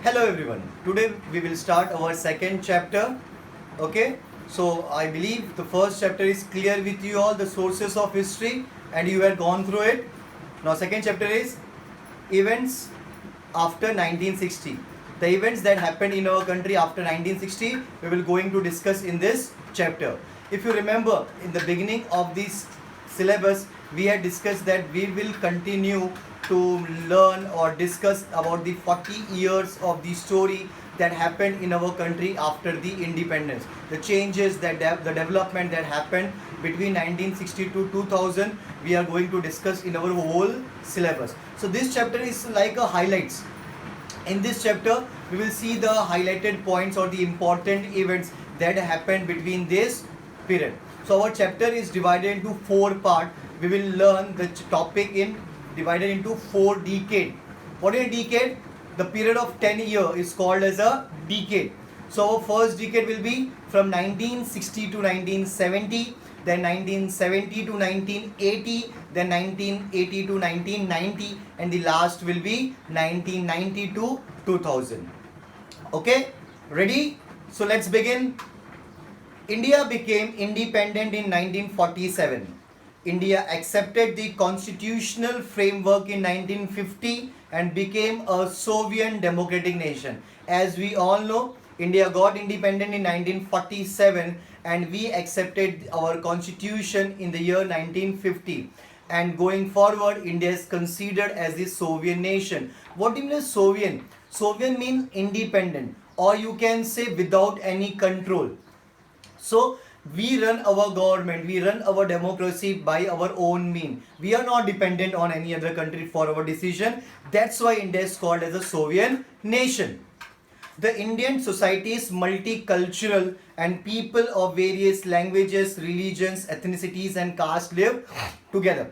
Hello everyone. Today we will start our second chapter. Okay. So I believe the first chapter is clear with you all the sources of history and you have gone through it. Now second chapter is events after 1960. The events that happened in our country after 1960 we will going to discuss in this chapter. If you remember in the beginning of this syllabus we had discussed that we will continue to learn or discuss about the 40 years of the story that happened in our country after the independence, the changes that the development that happened between 1960 to 2000 we are going to discuss in our whole syllabus. So this chapter is like a highlights. In this chapter we will see the highlighted points or the important events that happened between this period. So our chapter is divided into four parts. We will learn the topic in divided into four decade. What is a decade? The period of 10 years is called as a decade. So our first decade will be from 1960 to 1970, then 1970 to 1980, then 1980 to 1990, and the last will be 1990 to 2000. Okay, ready? So let's begin. India became independent in 1947. India accepted the constitutional framework in 1950 and became a Soviet democratic nation. As we all know, India got independent in 1947 and we accepted our constitution in the year 1950. And going forward, India is considered as the Soviet nation. What do you mean Soviet? Soviet means independent, or you can say without any control. So we run our government, we run our democracy by our own mean. We are not dependent on any other country for our decision. That's why India is called as a Soviet nation. The Indian society is multicultural and people of various languages, religions, ethnicities and caste live together.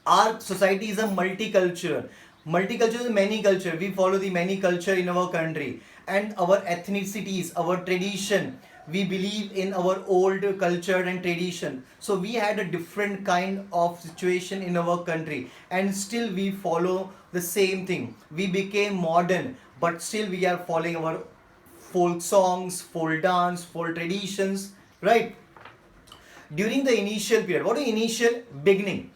Our society is a multicultural. Multicultural is many culture. We follow the many culture in our country and our ethnicities, our tradition. We believe in our old culture and tradition. So we had a different kind of situation in our country and still we follow the same thing. We became modern but still we are following our folk songs, folk dance, folk traditions, right? During the initial period, what is initial? Beginning.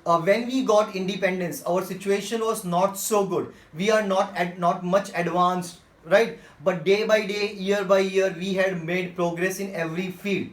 When we got independence, our situation was not so good. We are not much advanced, right? But day by day, year by year, we had made progress in every field.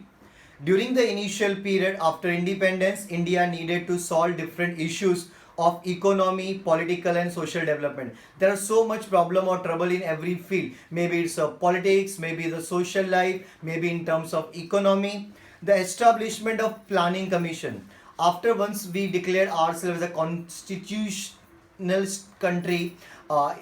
During the initial period after independence, India needed to solve different issues of economy, political and social development. There are so much problem or trouble in every field. Maybe it's politics, maybe the social life, maybe in terms of economy. The establishment of planning commission. After once we declared ourselves a constitutional country,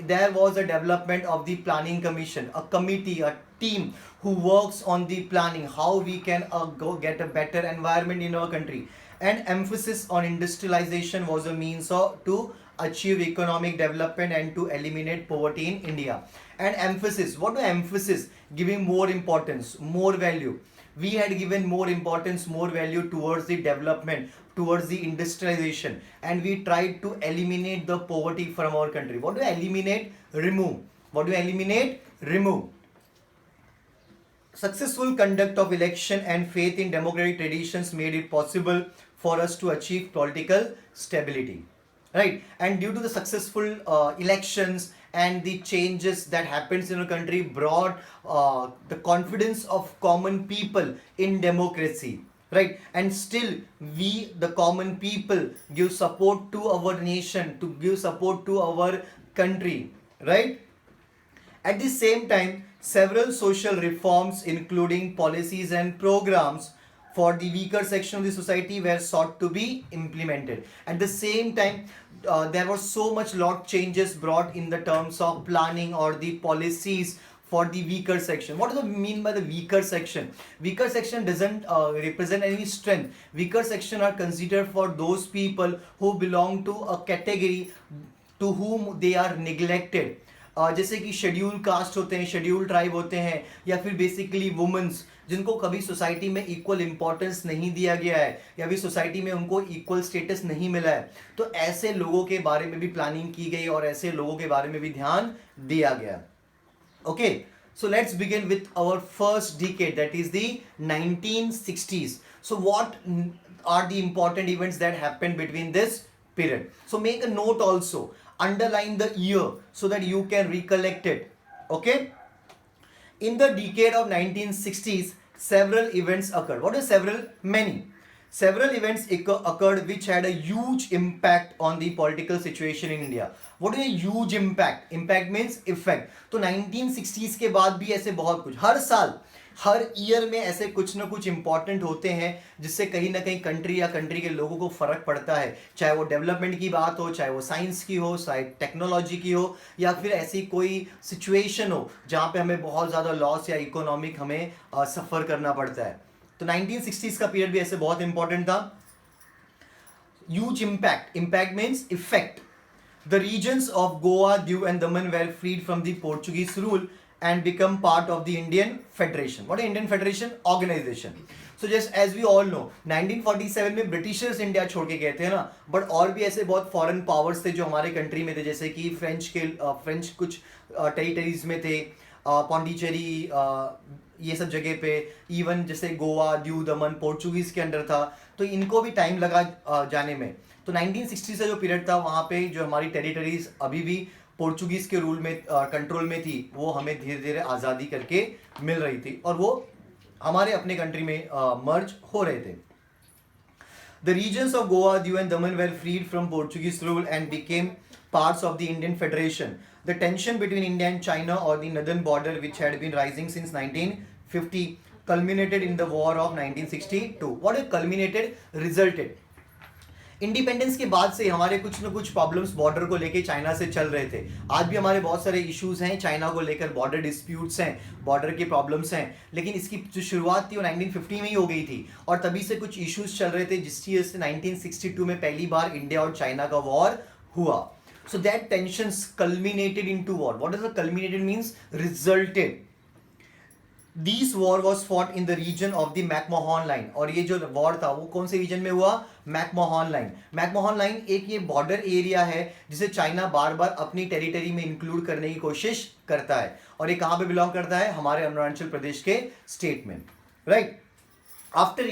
there was a development of the planning commission, a committee, a team who works on the planning, how we can go get a better environment in our country. And emphasis on industrialization was a means to achieve economic development and to eliminate poverty in India. And emphasis, what do emphasis? Giving more importance, more value. We had given more importance, more value towards the development, towards the industrialization, and we tried to eliminate the poverty from our country. What do we eliminate? Remove. What do we eliminate? Remove. Successful conduct of election and faith in democratic traditions made it possible for us to achieve political stability, right? And due to the successful elections and the changes that happens in our country brought the confidence of common people in democracy, right? And still we the common people give support to our nation, to give support to our country, right? At the same time, several social reforms, including policies and programs for the weaker section of the society, were sought to be implemented. At the same time, there was so much lot changes brought in the terms of planning or the policies for the weaker section. What does it mean by the weaker section? Weaker section doesn't represent any strength. Weaker section are considered for those people who belong to a category to whom they are neglected. जैसे कि schedule caste होते हैं, schedule tribe होते हैं, या फिर basically women's जिनको कभी सोसाइटी में इक्वल इंपॉर्टेंस नहीं दिया गया है, या फिर सोसाइटी में उनको इक्वल स्टेटस नहीं मिला है, तो ऐसे लोगों के बारे में भी प्लानिंग की गई और ऐसे लोगों के बारे में भी ध्यान दिया गया. Okay, so let's begin with our first decade, that is the 1960s. So what are the important events that happened between this period? So make a note also, underline the year so that you can recollect it. Okay, in the decade of 1960s several events occurred. What is several? Many. Several events occurred which had a huge impact on the political situation in India. What is a huge impact? Impact means effect. तो 1960s के बाद भी ऐसे बहुत कुछ, हर साल हर year में ऐसे कुछ ना कुछ इंपॉर्टेंट होते हैं जिससे कहीं ना कहीं कंट्री या कंट्री के लोगों को फर्क पड़ता है, चाहे वो डेवलपमेंट की बात हो, चाहे वो साइंस की हो, चाहे टेक्नोलॉजी की हो, या फिर ऐसी कोई सिचुएशन हो जहाँ पे हमें बहुत ज़्यादा लॉस या इकोनॉमिक हमें सफ़र करना पड़ता है. तो 1960s का पीरियड भी ऐसे बहुत इंपॉर्टेंट था. Huge impact, impact means effect. The regions of Goa, Diu and Daman were freed from the Portuguese rule and become part of the Indian Federation. What is Indian Federation? Organization. So just as we all know, 1947 में Britishers India छोड़ के गए थे ना, but और भी ऐसे बहुत फॉरेन पावर्स थे जो हमारे कंट्री में थे, जैसे कि फ्रेंच कुछ टेरिटरीज में थे, पौंडीचेरी, ये सब जगह पे, इवन जैसे गोवा, दीव, दमन पोर्चुगीज के अंडर था, तो इनको भी टाइम लगा जाने में. तो 1960 से जो पीरियड था वहाँ पे जो हमारी टेरिटरीज अभी भी पोर्चुगीज के रूल में कंट्रोल में थी, वो हमें धीरे धीरे आज़ादी करके मिल रही थी और वो हमारे अपने कंट्री में मर्ज हो रहे थे. The regions of Goa, Diu and Daman were freed from Portuguese rule and became parts of the Indian Federation. The tension between India and China or the northern border, which had been rising since 1950, culminated in the war of 1962. What is culminated? Resulted. Independence के बाद से हमारे कुछ न कुछ problems border को लेके China से चल रहे थे. आज भी हमारे बहुत सारे इश्यूज हैं चाइना को लेकर, बॉर्डर डिस्प्यूट्स हैं, बॉर्डर के प्रॉब्लम्स हैं, लेकिन इसकी जो शुरुआत थी वो 1950 में ही हो गई थी और तभी से कुछ इश्यूज चल रहे थे, जिसकी वजह से 1962 में पहली बार इंडिया और चाइना का वॉर हुआ. So that tensions culminated into war. What does the culminated means? Resulted. This war was fought in the region of the McMahon line. और ये जो वॉर था वो कौन से रीजन में हुआ? McMahon line. मैकमोहन लाइन एक ये बॉर्डर एरिया है जिसे चाइना बार बार अपनी टेरिटरी में इंक्लूड करने की कोशिश करता है, और ये कहाँ पे बिलोंग करता है? हमारे अरुणाचल प्रदेश के स्टेट में, right. After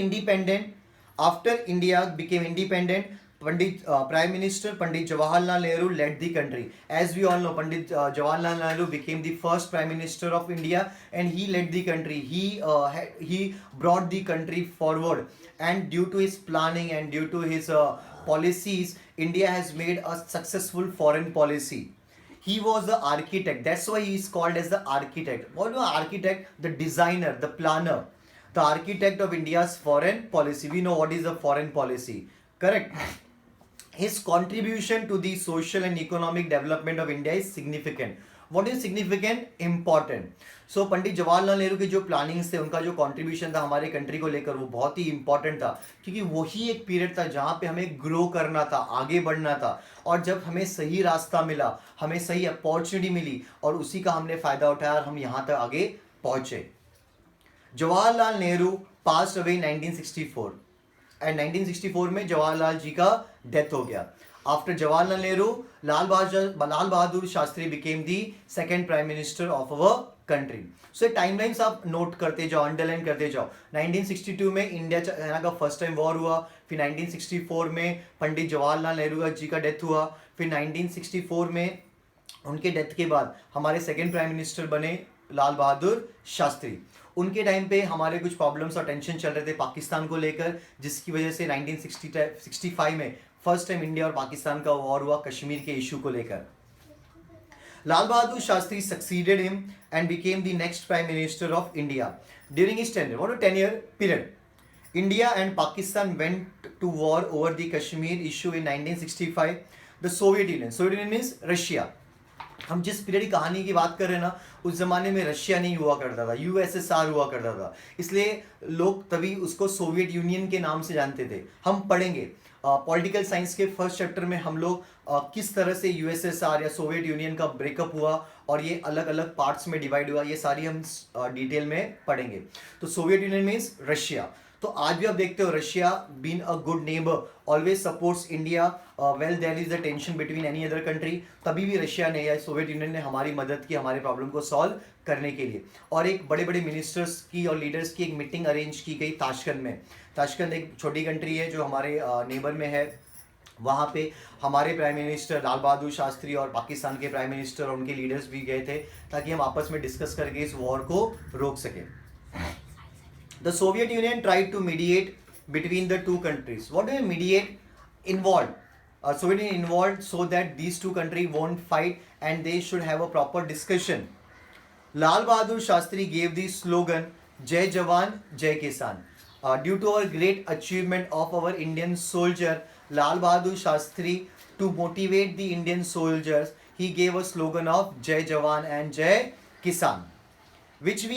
India became independent, Prime Minister Pandit Jawaharlal Nehru led the country. As we all know, Pandit Jawaharlal Nehru became the first Prime Minister of India and he led the country. He brought the country forward, and due to his planning and due to his policies, India has made a successful foreign policy. He was the architect. That's why he is called as the architect. What is the architect? The designer, the planner, the architect of India's foreign policy. We know what is the foreign policy, correct? His contribution to the social and economic development of India is significant. What is significant? Important. So Pandit Jawaharlal Nehru के जो plannings थे, उनका जो contribution था हमारे country को लेकर, वो बहुत ही इंपॉर्टेंट था, क्योंकि वही एक पीरियड था जहाँ पे हमें ग्रो करना था, आगे बढ़ना था, और जब हमें सही रास्ता मिला, हमें सही अपॉर्चुनिटी मिली और उसी का हमने फ़ायदा उठाया और हम यहाँ तक आगे पहुँचे. Jawaharlal Nehru passed away 1964 and 1964 में जवाहरलाल जी का डेथ हो गया. After Jawaharlal Nehru, Lal Bahadur Shastri became the second prime minister of our country. So timelines आप नोट करते जाओ, अंडरलाइन करते जाओ. 1962 में इंडिया चाइना का फर्स्ट टाइम वॉर हुआ, फिर 1964 में पंडित जवाहरलाल नेहरू जी का डेथ हुआ, फिर 1964 में उनके डेथ के बाद हमारे सेकेंड प्राइम मिनिस्टर बने लाल बहादुर शास्त्री. उनके टाइम पे हमारे कुछ प्रॉब्लम्स और टेंशन चल रहे थे पाकिस्तान को लेकर, जिसकी वजह से 1965 में फर्स्ट टाइम इंडिया और पाकिस्तान का वॉर हुआ कश्मीर के इशू को लेकर. Lal Bahadur Shastri succeeded him and became the next prime minister of India. During his tenure, what a 10-year period, India and Pakistan went to war over the Kashmir issue in 1965. The Soviet Union means Russia, हम जिस period की कहानी की बात कर रहे हैं ना, उस जमाने में रशिया नहीं हुआ करता था, यूएसएसआर हुआ करता था, इसलिए लोग तभी उसको सोवियत यूनियन के नाम से जानते थे। हम पढ़ेंगे पॉलिटिकल साइंस के फर्स्ट चैप्टर में हम लोग किस तरह से यूएसएसआर या सोवियत यूनियन का ब्रेकअप हुआ और ये अलग अलग पार्ट्स में डिवाइड हुआ, ये सारी हम डिटेल में पढ़ेंगे। तो सोवियत यूनियन मीन्स रशिया। तो आज भी आप देखते हो Russia been a good neighbour, always supports India well there is a tension between any other country, तभी भी रशिया ने या सोवियत यूनियन ने हमारी मदद की हमारे प्रॉब्लम को सॉल्व करने के लिए। और एक बड़े बड़े मिनिस्टर्स की और लीडर्स की एक मीटिंग अरेंज की गई ताशकंद में। ताशकंद एक छोटी कंट्री है जो हमारे नेबर में है। वहाँ पे हमारे प्राइम मिनिस्टर लाल बहादुर शास्त्री और पाकिस्तान के प्राइम मिनिस्टर और उनके लीडर्स भी गए थे, ताकि हम आपस में डिस्कस करके इस वॉर को रोक सकें। The Soviet Union tried to mediate between the two countries. What do you mediate? Involved. Soviet Union involved so that these two countries won't fight and they should have a proper discussion. Lal Bahadur Shastri gave the slogan Jai Jawan, Jai Kisan. Due to our great achievement of our Indian soldier, Lal Bahadur Shastri, to motivate the Indian soldiers, he gave a slogan of Jai Jawan and Jai Kisan, which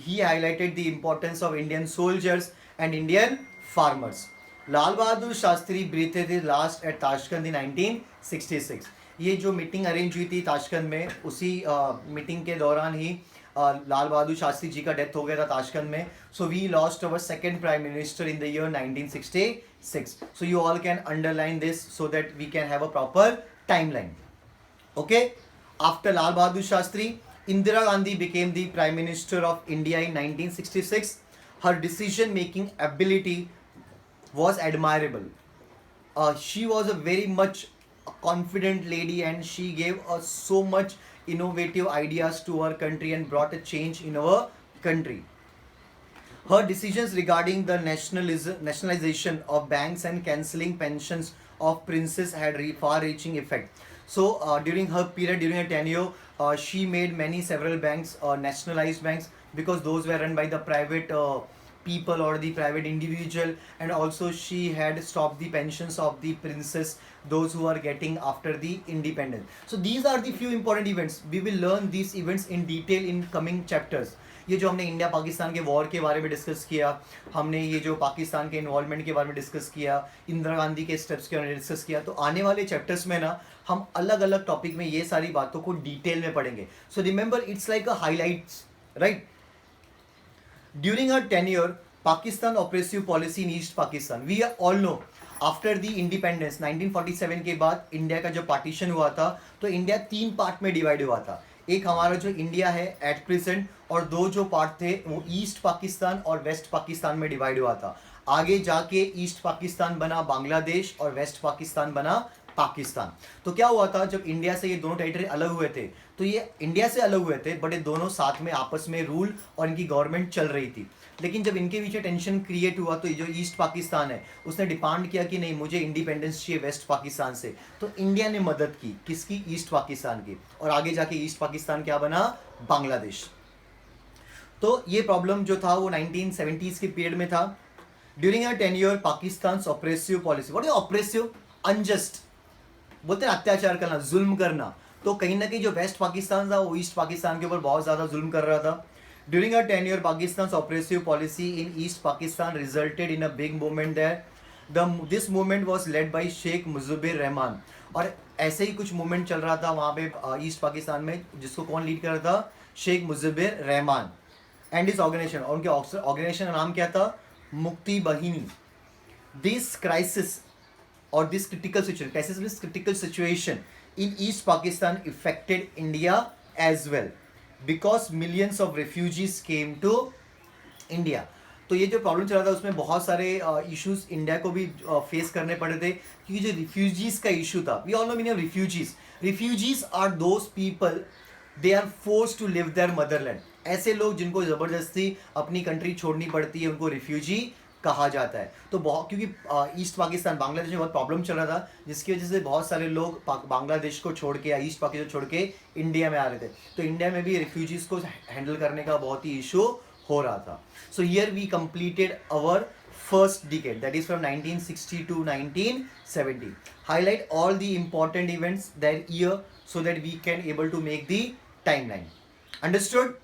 he highlighted the importance of Indian soldiers and Indian farmers. Lal Bahadur Shastri breathed his last at Tashkent in 1966. ये जो meeting arrange हुई थी Tashkent में, उसी meeting के दौरान ही लाल बहादुर शास्त्री जी का death हो गया था ताशकंद में. So we lost our second prime minister in the year 1966. So you all can underline this so that we can have a proper timeline. Okay, after Lal Bahadur Shastri, Indira Gandhi became the Prime Minister of India in 1966. Her decision-making ability was admirable. She was a very much confident lady and she gave us so much innovative ideas to our country and brought a change in our country. Her decisions regarding the nationalization of banks and cancelling pensions of princes had far-reaching effect. So during her period, during her tenure, she made several banks, nationalized banks, because those were run by the private people or the private individual, and also she had stopped the pensions of the princes, those who are getting after the independence. So these are the few important events. We will learn these events in detail in coming chapters. ये जो हमने India Pakistan के war के बारे में discuss किया, हमने ये जो पाकिस्तान के इन्वॉल्वमेंट के बारे में डिस्कस किया, इंदिरा गांधी के स्टेप्स के बारे में डिस्कस किया, तो आने वाले चैप्टर्स में ना हम अलग अलग टॉपिक में ये सारी बातों को डिटेल में पढ़ेंगे. So remember, it's like a highlights, right. During our tenure, Pakistan oppressive policy in east Pakistan. We all know after the independence 1947 के बाद इंडिया का जो पार्टीशन हुआ था, तो इंडिया 3 पार्ट में डिवाइड हुआ था. एक हमारा जो इंडिया है एट प्रेजेंट, और 2 जो पार्ट थे वो ईस्ट पाकिस्तान और वेस्ट पाकिस्तान में डिवाइड हुआ था. आगे जाके ईस्ट पाकिस्तान बना बांग्लादेश और वेस्ट पाकिस्तान बना पाकिस्तान. तो क्या हुआ था, जब इंडिया से ये दोनों टेरिटरी अलग हुए थे, तो ये इंडिया से अलग हुए थे, बट ये दोनों साथ में आपस में रूल और इनकी गवर्नमेंट चल रही थी. लेकिन जब इनके बीच टेंशन क्रिएट हुआ, तो जो ईस्ट पाकिस्तान है उसने डिमांड किया कि नहीं, मुझे इंडिपेंडेंस चाहिए वेस्ट पाकिस्तान से. तो इंडिया ने मदद की, किसकी? ईस्ट पाकिस्तान की. और आगे जाके ईस्ट पाकिस्तान क्या बना? बांग्लादेश. तो ये प्रॉब्लम जो था वो 1970s के पीरियड में था. During a tenure, Pakistan oppressive policy. What is oppressive? Unjust, बोलते हैं अत्याचार करना, जुल्म करना. तो कहीं ना कहीं जो वेस्ट पाकिस्तान था वो ईस्ट पाकिस्तान के ऊपर बहुत ज़्यादा जुल्म कर रहा था. During her tenure, Pakistan's oppressive policy in East Pakistan resulted in a big movement there. This movement was led by Sheikh Mujibur Rahman. और ऐसे ही कुछ मूवमेंट चल रहा था वहाँ पे ईस्ट पाकिस्तान में, जिसको कौन लीड कर रहा था? शेख मुजिबुर रहमान एंड इस ऑर्गेनाइजेशन. और उनके ऑर्गेनाइजेशन का नाम क्या था? मुक्ति बहिनी. दिस क्राइसिस और this critical situation in East Pakistan affected India as well, because millions of refugees came to India. तो ये जो प्रॉब्लम चल रहा था उसमें बहुत सारे इश्यूज इंडिया को भी फेस करने पड़े थे, क्योंकि जो रिफ्यूजीज का इशू था, we all know meaning of refugees. Refugees are those people, they are force to live their motherland. ऐसे लोग जिनको ज़बरदस्ती अपनी कंट्री छोड़नी पड़ती है, उनको रिफ्यूजी कहा जाता है. तो बहुत, क्योंकि ईस्ट पाकिस्तान बांग्लादेश में बहुत प्रॉब्लम चल रहा था, जिसकी वजह से बहुत सारे लोग बांग्लादेश को छोड़ के या ईस्ट पाकिस्तान छोड़ के इंडिया में आ रहे थे. तो इंडिया में भी रिफ्यूजीज़ को हैंडल करने का बहुत ही इशू हो रहा था. So here we completed our first decade, that is from 1960 to 1970. Highlight all the important events that year so that we can able to make the timeline. Understood?